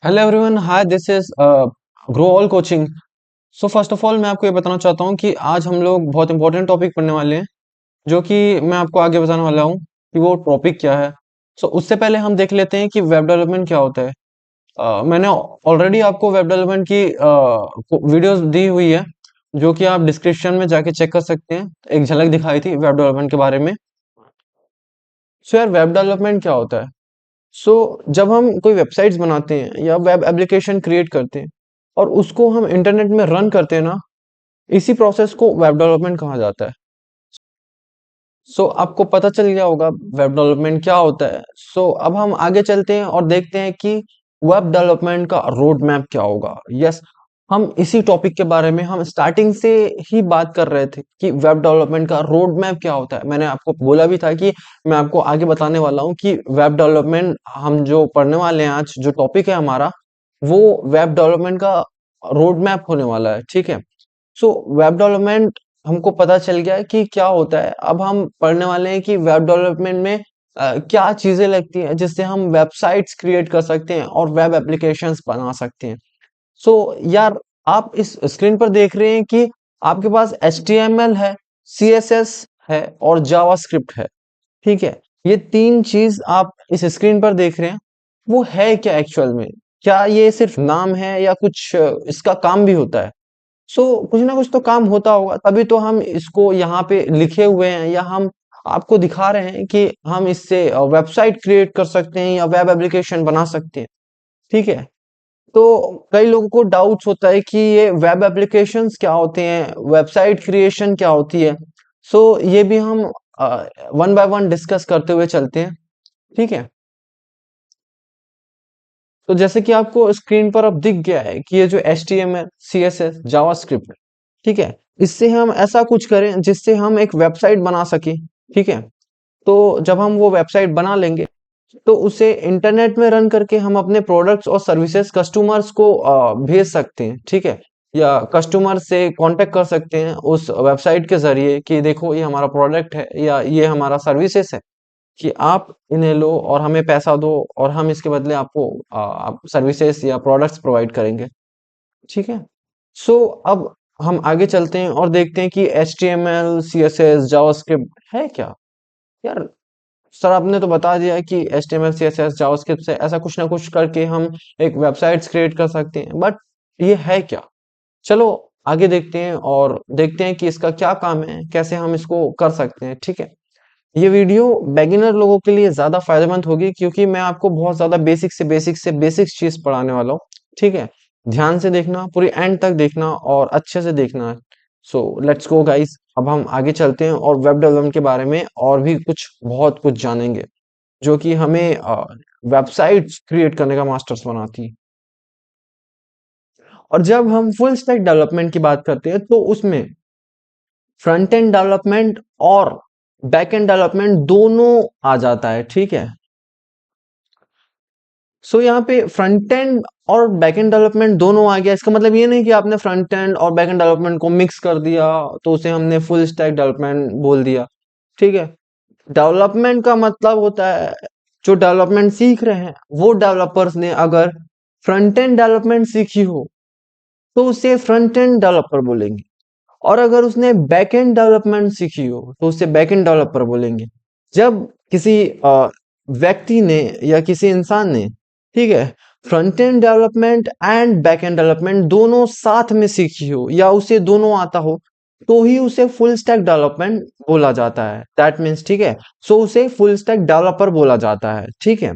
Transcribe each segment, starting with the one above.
Hello everyone, hi, this is grow all coaching. So first of all मैं आपको ये बताना चाहता हूँ कि आज हम लोग बहुत इंपॉर्टेंट टॉपिक पढ़ने वाले हैं, जो कि मैं आपको आगे बताने वाला हूँ कि वो टॉपिक क्या है। सो उससे पहले हम देख लेते हैं कि वेब डेवलपमेंट क्या होता है। मैंने ऑलरेडी आपको वेब डेवलपमेंट की वीडियोस दी हुई है, जो कि आप डिस्क्रिप्शन में जाके चेक कर सकते हैं। एक झलक दिखाई थी वेब डेवलपमेंट के बारे में। सो यार, वेब डेवलपमेंट क्या होता है? सो जब हम कोई वेबसाइट्स बनाते हैं या वेब एप्लीकेशन क्रिएट करते हैं और उसको हम इंटरनेट में रन करते हैं ना, इसी प्रोसेस को वेब डेवलपमेंट कहा जाता है। सो आपको पता चल गया होगा वेब डेवलपमेंट क्या होता है। सो अब हम आगे चलते हैं और देखते हैं कि वेब डेवलपमेंट का रोड मैप क्या होगा। यस, हम इसी टॉपिक के बारे में हम स्टार्टिंग से ही बात कर रहे थे कि वेब डेवलपमेंट का रोड मैप क्या होता है। मैंने आपको बोला भी था कि मैं आपको आगे बताने वाला हूँ कि वेब डेवलपमेंट हम जो पढ़ने वाले हैं, आज जो टॉपिक है हमारा, वो वेब डेवलपमेंट का रोड मैप होने वाला है। ठीक है। सो वेब डेवलपमेंट हमको पता चल गया है कि क्या होता है। अब हम पढ़ने वाले हैं कि वेब डेवलपमेंट में क्या चीजें लगती हैं जिससे हम वेबसाइट्स क्रिएट कर सकते हैं और वेब एप्लीकेशंस बना सकते हैं। सो यार, आप इस स्क्रीन पर देख रहे हैं कि आपके पास HTML है, CSS है और जावास्क्रिप्ट है। ठीक है। ये तीन चीज आप इस स्क्रीन पर देख रहे हैं। वो है क्या एक्चुअल में? क्या ये सिर्फ नाम है या कुछ इसका काम भी होता है? सो कुछ ना कुछ तो काम होता होगा, तभी तो हम इसको यहाँ पे लिखे हुए हैं या हम आपको दिखा रहे हैं कि हम इससे वेबसाइट क्रिएट कर सकते हैं या वेब एप्लीकेशन बना सकते हैं। ठीक है। तो कई लोगों को डाउट्स होता है कि ये वेब एप्लीकेशंस क्या होते हैं, वेबसाइट क्रिएशन क्या होती है। सो ये भी हम वन बाय वन डिस्कस करते हुए चलते हैं। ठीक है। तो जैसे कि आपको स्क्रीन पर अब दिख गया है कि ये जो HTML, CSS, जावास्क्रिप्ट, ठीक है, इससे हम ऐसा कुछ करें जिससे हम एक वेबसाइट बना सकें। ठीक है। तो जब हम वो वेबसाइट बना लेंगे, तो उसे इंटरनेट में रन करके हम अपने प्रोडक्ट्स और सर्विसेज कस्टमर्स को भेज सकते हैं। ठीक है। या कस्टमर से कांटेक्ट कर सकते हैं उस वेबसाइट के जरिए कि देखो, ये हमारा प्रोडक्ट है या ये हमारा सर्विसेज है, कि आप इन्हें लो और हमें पैसा दो और हम इसके बदले आपको आप सर्विसेज या प्रोडक्ट्स प्रोवाइड करेंगे। ठीक है। सो अब हम आगे चलते हैं और देखते हैं कि HTML, CSS, जावास्क्रिप्ट है क्या। यार सर, आपने तो बता दिया है कि HTML, CSS, जावास्क्रिप्ट से ऐसा कुछ ना कुछ करके हम एक वेबसाइट्स क्रिएट कर सकते हैं, बट ये है क्या? चलो आगे देखते हैं और देखते हैं कि इसका क्या काम है, कैसे हम इसको कर सकते हैं। ठीक है। ये वीडियो बेगिनर लोगों के लिए ज्यादा फायदेमंद होगी, क्योंकि मैं आपको बहुत ज्यादा बेसिक चीज पढ़ाने वाला हूँ। ठीक है। ध्यान से देखना, पूरी एंड तक देखना और अच्छे से देखना। सो लेट्स गो गाइस, अब हम आगे चलते हैं और वेब डेवलपमेंट के बारे में और भी कुछ बहुत कुछ जानेंगे, जो कि हमें वेबसाइट्स क्रिएट करने का मास्टर्स बनाती है। और जब हम फुल स्टैक डेवलपमेंट की बात करते हैं, तो उसमें फ्रंट एंड डेवलपमेंट और बैक एंड डेवलपमेंट दोनों आ जाता है। ठीक है। सो यहाँ पे फ्रंट एंड और बैक एंड डेवलपमेंट दोनों आ गया। इसका मतलब ये नहीं कि आपने फ्रंट एंड और बैक एंड डेवलपमेंट को मिक्स कर दिया तो उसे हमने फुल स्टैक डेवलपमेंट बोल दिया। ठीक है। डेवलपमेंट का मतलब होता है, जो डेवलपमेंट सीख रहे हैं वो डेवलपर्स ने अगर फ्रंट एंड डेवलपमेंट सीखी हो, तो उसे फ्रंट एंड डेवलपर बोलेंगे। और अगर उसने बैक एंड डेवलपमेंट सीखी हो, तो उसे बैक एंड डेवलपर बोलेंगे। जब किसी व्यक्ति ने या किसी इंसान ने, ठीक है, front end development and back and development दोनों साथ में सीखी हो या उसे दोनों आता हो, तो ही उसे फुल स्टैक डेवलपमेंट बोला जाता है। दैट मीन्स, ठीक है, सो उसे फुल स्टैक डेवलपर बोला जाता है। ठीक है।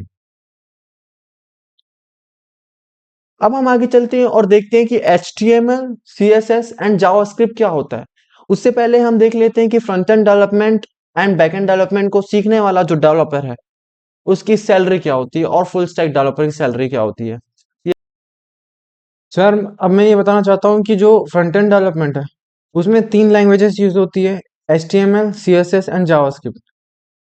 अब हम आगे चलते हैं और देखते हैं कि HTML, CSS एंड जावास्क्रिप्ट क्या होता है। उससे पहले हम देख लेते हैं कि front end development and back and development को सीखने वाला जो डेवलपर है, उसकी सैलरी क्या होती है और फुल स्टैक डेवलपर की सैलरी क्या होती है। सर, अब मैं ये बताना चाहता हूँ कि जो फ्रंट एंड डेवलपमेंट है, उसमें तीन लैंग्वेजेस यूज होती है: HTML, CSS एंड जावास्क्रिप्ट।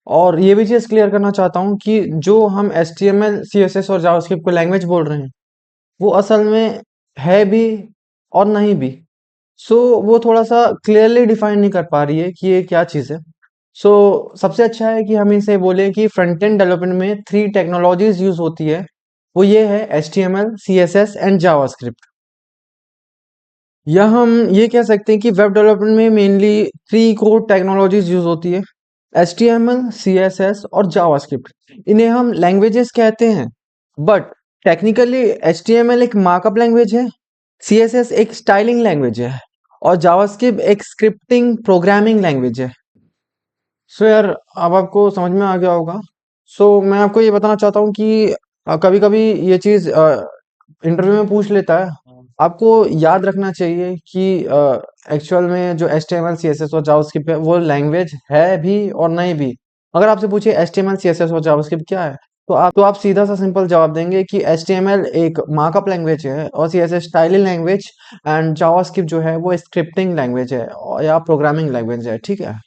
और ये भी चीज़ क्लियर करना चाहता हूँ कि जो हम HTML, CSS और जावास्क्रिप्ट को लैंग्वेज बोल रहे हैं, वो असल में है भी और नहीं भी। सो वो थोड़ा सा क्लियरली डिफाइन नहीं कर पा रही है कि ये क्या चीज़ है। सो सबसे अच्छा है कि हम इसे बोले कि फ्रंट एंड डेवलपमेंट में थ्री टेक्नोलॉजीज यूज होती है: वो ये है HTML, CSS एंड जावास्क्रिप्ट। या हम ये कह सकते हैं कि वेब डेवलपमेंट में मेनली 3 कोर टेक्नोलॉजीज यूज होती है, HTML, CSS और जावास्क्रिप्ट। इन्हें हम लैंग्वेजेस कहते हैं, बट टेक्निकली HTML एक मार्कअप लैंग्वेज है, CSS एक स्टाइलिंग लैंग्वेज है और जावास्क्रिप्ट एक स्क्रिप्टिंग प्रोग्रामिंग लैंग्वेज है। सो यार, अब आपको समझ में आ गया होगा। सो मैं आपको ये बताना चाहता हूँ कि कभी कभी ये चीज़ इंटरव्यू में पूछ लेता है। आपको याद रखना चाहिए कि एक्चुअल में जो HTML, CSS और जावास्क्रिप्ट है वो लैंग्वेज है भी और नहीं भी। अगर आपसे पूछे HTML, CSS और जावास्क्रिप्ट क्या है, तो आप सीधा सा सिंपल जवाब देंगे कि HTML एक मार्कअप लैंग्वेज है और CSS styling language and JavaScript जो है वो स्क्रिप्टिंग लैंग्वेज है या प्रोग्रामिंग लैंग्वेज है। ठीक है।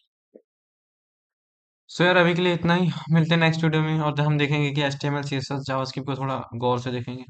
सो यार, अभी के लिए इतना ही। मिलते हैं नेक्स्ट वीडियो में और हम देखेंगे कि HTML, CSS, जावास्क्रिप्ट को थोड़ा गौर से देखेंगे।